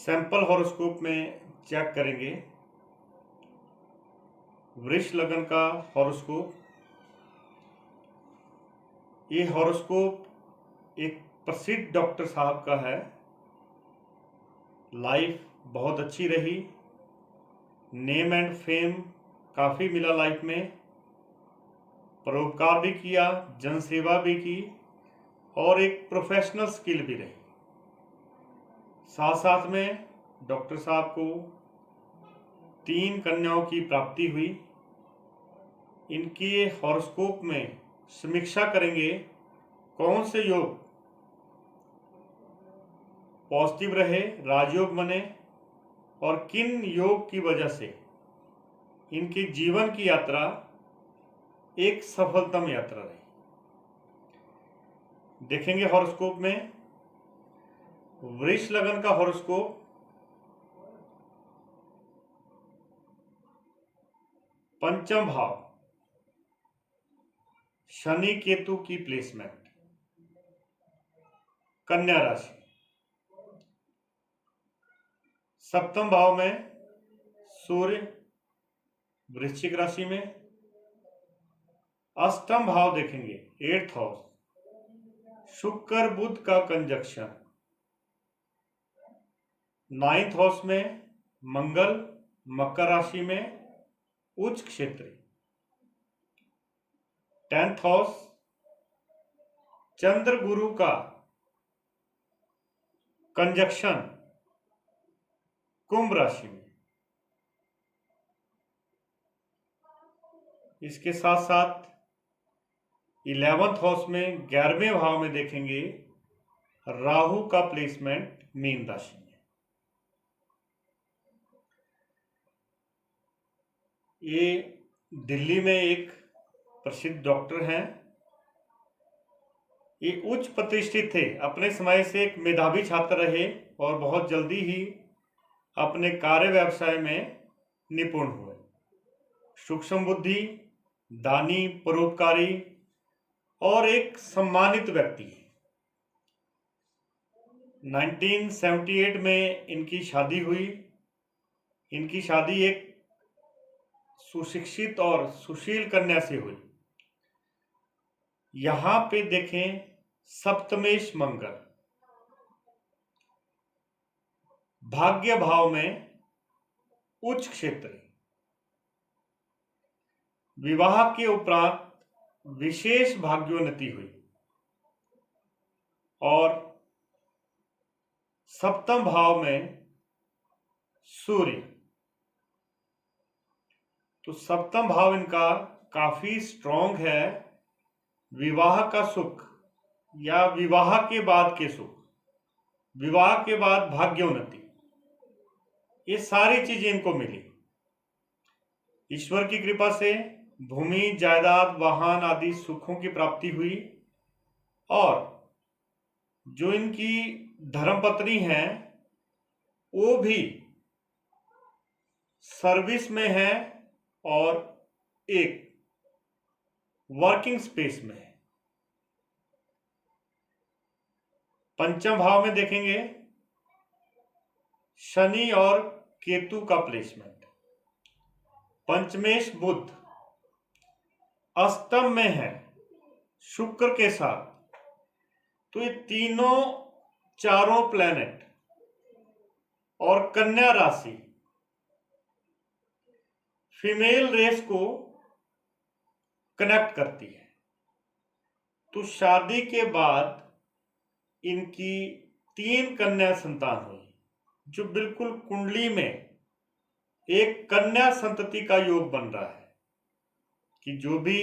Sample horoscope में check करेंगे वृष लगन का हॉरोस्कोप। ये हॉरोस्कोप एक प्रसिद्ध डॉक्टर साहब का है। लाइफ बहुत अच्छी रही, नेम एंड फेम काफ़ी मिला लाइफ में, परोपकार भी किया, जनसेवा भी की और एक प्रोफेशनल स्किल भी रही। साथ साथ में डॉक्टर साहब को 3 कन्याओं की प्राप्ति हुई। इनकी हॉरोस्कोप में समीक्षा करेंगे कौन से योग पॉजिटिव रहे, राजयोग बने और किन योग की वजह से इनकी जीवन की यात्रा एक सफलतम यात्रा रही। देखेंगे हॉरोस्कोप में वृष लगन का हॉरोस्कोप। पंचम भाव, शनि केतु की प्लेसमेंट, कन्या राशि। सप्तम भाव में सूर्य वृश्चिक राशि में। अष्टम भाव देखेंगे 8th हाउस, शुक्र बुध का कंजक्शन। 9th हाउस में मंगल मकर राशि में उच्च क्षेत्रीय। 10th हाउस चंद्र गुरु का कंजक्शन कुंभ राशि में। इसके साथ साथ 11th हाउस में 11वें भाव में देखेंगे राहु का प्लेसमेंट मीन राशि में। ये दिल्ली में एक प्रसिद्ध डॉक्टर हैं। ये उच्च प्रतिष्ठित थे, अपने समय से एक मेधावी छात्र रहे और बहुत जल्दी ही अपने कार्य व्यवसाय में निपुण हुए। सूक्ष्म बुद्धि, दानी, परोपकारी और एक सम्मानित व्यक्ति है। 1978 में इनकी शादी हुई। इनकी शादी एक सुशिक्षित और सुशील कन्या से हुई। यहां पे देखें सप्तमेश मंगल भाग्य भाव में उच्च क्षेत्र। विवाह के उपरांत विशेष भाग्योन्नति हुई और सप्तम भाव में सूर्य। तो सप्तम भाव इनका काफी स्ट्रॉन्ग है। विवाह का सुख या विवाह के बाद के सुख, विवाह के बाद भाग्योन्नति, ये सारी चीजें इनको मिली। ईश्वर की कृपा से भूमि, जायदाद, वाहन आदि सुखों की प्राप्ति हुई और जो इनकी धर्मपत्नी हैं वो भी सर्विस में है और एक वर्किंग स्पेस में है। पंचम भाव में देखेंगे शनि और केतु का प्लेसमेंट। पंचमेश बुध अष्टम में है शुक्र के साथ। तो ये चारों प्लैनेट और कन्या राशि फीमेल रेस को कनेक्ट करती है। तो शादी के बाद इनकी 3 कन्या संतान हुई, जो बिल्कुल कुंडली में एक कन्या संतति का योग बन रहा है कि जो भी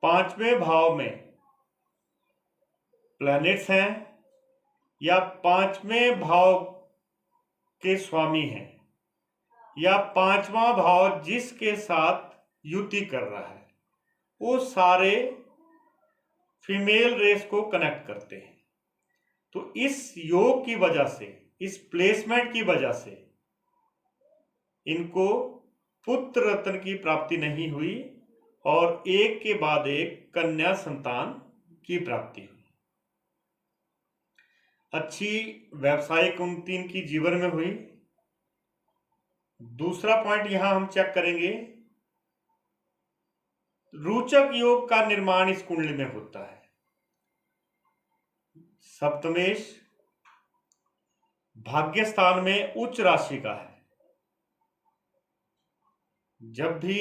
5वें भाव में प्लैनेट्स हैं या 5वें भाव के स्वामी हैं या 5वां भाव जिसके साथ युति कर रहा है, वो सारे फीमेल रेस को कनेक्ट करते हैं। तो इस योग की वजह से, इस प्लेसमेंट की वजह से इनको पुत्र रत्न की प्राप्ति नहीं हुई और एक के बाद एक कन्या संतान की प्राप्ति हुई। अच्छी व्यावसायिक उन्नति इनकी जीवन में हुई। दूसरा पॉइंट यहां हम चेक करेंगे, रोचक योग का निर्माण इस कुंडली में होता है। सप्तमेश भाग्य स्थान में उच्च राशि का है। जब भी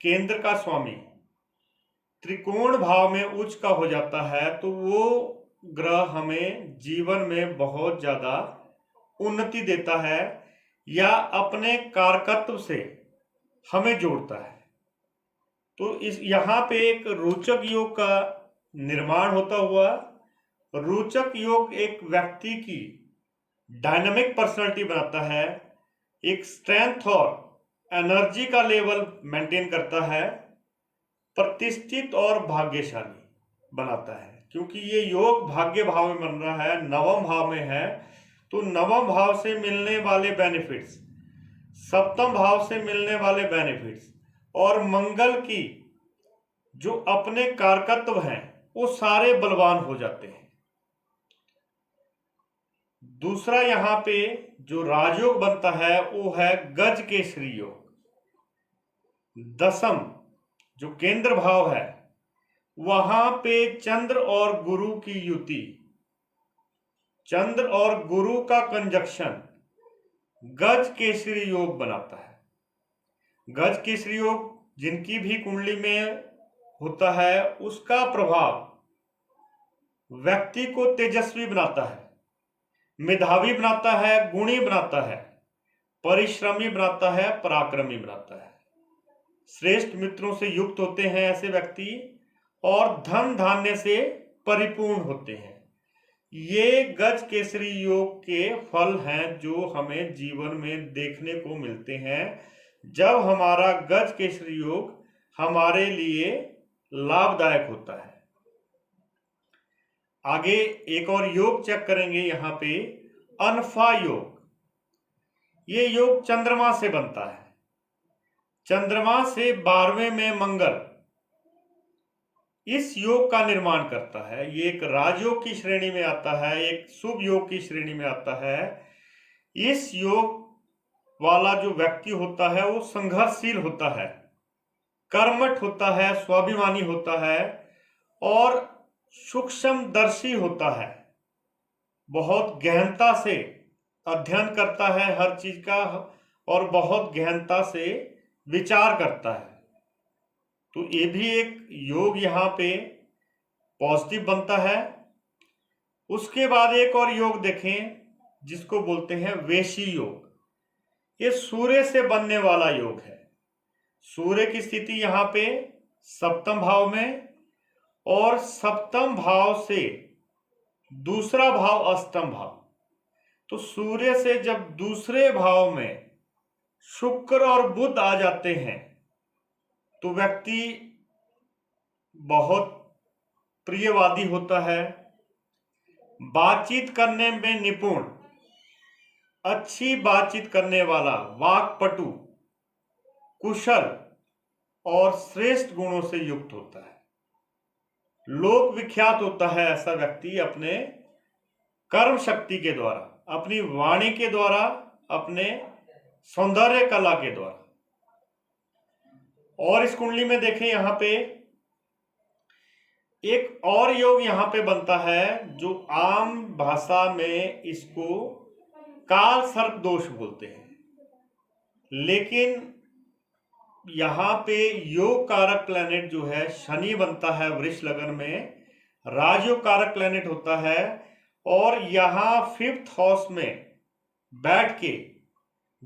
केंद्र का स्वामी त्रिकोण भाव में उच्च का हो जाता है तो वो ग्रह हमें जीवन में बहुत ज्यादा उन्नति देता है या अपने कारकत्व से हमें जोड़ता है। तो इस यहाँ पे एक रोचक योग का निर्माण होता हुआ, रोचक योग एक व्यक्ति की डायनामिक पर्सनालिटी बनाता है, एक स्ट्रेंथ और एनर्जी का लेवल मेंटेन करता है, प्रतिष्ठित और भाग्यशाली बनाता है। क्योंकि ये योग भाग्य भाव में बन रहा है, नवम भाव में है, तो नवम भाव से मिलने वाले बेनिफिट्स, सप्तम भाव से मिलने वाले बेनिफिट्स और मंगल की जो अपने कारकत्व हैं वो सारे बलवान हो जाते हैं। दूसरा यहाँ पे जो राजयोग बनता है वो है गज केसरी योग। दसम जो केंद्र भाव है वहां पे चंद्र और गुरु की युति, चंद्र और गुरु का कंजक्शन गज केसरी योग बनाता है। गज केसरी योग जिनकी भी कुंडली में होता है उसका प्रभाव व्यक्ति को तेजस्वी बनाता है, मेधावी बनाता है, गुणी बनाता है, परिश्रमी बनाता है, पराक्रमी बनाता है। श्रेष्ठ मित्रों से युक्त होते हैं ऐसे व्यक्ति और धन धान्य से परिपूर्ण होते हैं। ये गज केसरी योग के फल हैं जो हमें जीवन में देखने को मिलते हैं जब हमारा गज केसरी योग हमारे लिए लाभदायक होता है। आगे एक और योग चेक करेंगे यहाँ पे, अनफा योग। ये योग चंद्रमा से बनता है। चंद्रमा से 12वें में मंगल इस योग का निर्माण करता है। ये एक राजयोग की श्रेणी में आता है, एक शुभ योग की श्रेणी में आता है। इस योग वाला जो व्यक्ति होता है वो संघर्षशील होता है, कर्मठ होता है, स्वाभिमानी होता है और सूक्ष्मदर्शी होता है। बहुत गहनता से अध्ययन करता है हर चीज का और बहुत गहनता से विचार करता है। तो ये भी एक योग यहाँ पे पॉजिटिव बनता है। उसके बाद एक और योग देखें जिसको बोलते हैं वेशी योग। ये सूर्य से बनने वाला योग है। सूर्य की स्थिति यहाँ पे सप्तम भाव में और सप्तम भाव से दूसरा भाव अष्टम भाव। तो सूर्य से जब दूसरे भाव में शुक्र और बुध आ जाते हैं तो व्यक्ति बहुत प्रियवादी होता है, बातचीत करने में निपुण, अच्छी बातचीत करने वाला, वाक्पटु, कुशल और श्रेष्ठ गुणों से युक्त होता है। लोक विख्यात होता है ऐसा व्यक्ति अपने कर्म शक्ति के द्वारा, अपनी वाणी के द्वारा, अपने सौंदर्य कला के द्वारा। और इस कुंडली में देखें यहाँ पे एक और योग यहाँ पे बनता है जो आम भाषा में इसको काल सर्प दोष बोलते हैं, लेकिन यहाँ पे योग कारक प्लैनेट जो है शनि बनता है वृष लगन में, राजयोग कारक प्लैनेट होता है और यहाँ 5th हाउस में बैठ के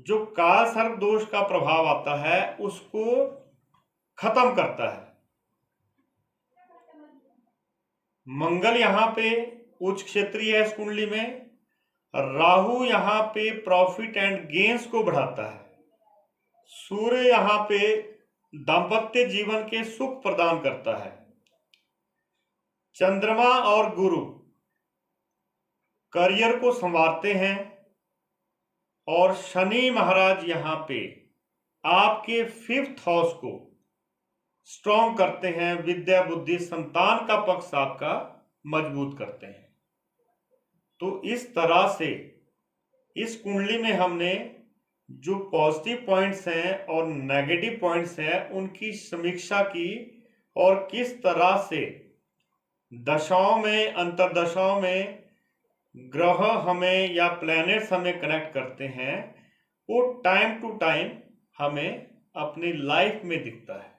जो काल सर्प दोष का प्रभाव आता है उसको खत्म करता है। मंगल यहाँ पे उच्च क्षेत्रीय है इस कुंडली में। राहु यहाँ पे प्रॉफिट एंड गेन्स को बढ़ाता है। सूर्य यहाँ पे दांपत्य जीवन के सुख प्रदान करता है। चंद्रमा और गुरु करियर को संवारते हैं और शनि महाराज यहाँ पे आपके 5th हाउस को स्ट्रॉन्ग करते हैं, विद्या बुद्धि संतान का पक्ष आपका मजबूत करते हैं। तो इस तरह से इस कुंडली में हमने जो पॉजिटिव पॉइंट्स हैं और नेगेटिव पॉइंट्स हैं उनकी समीक्षा की, और किस तरह से दशाओं में, अंतर्दशाओं में ग्रह हमें या प्लैनेट्स हमें कनेक्ट करते हैं, वो टाइम टू टाइम हमें अपनी लाइफ में दिखता है।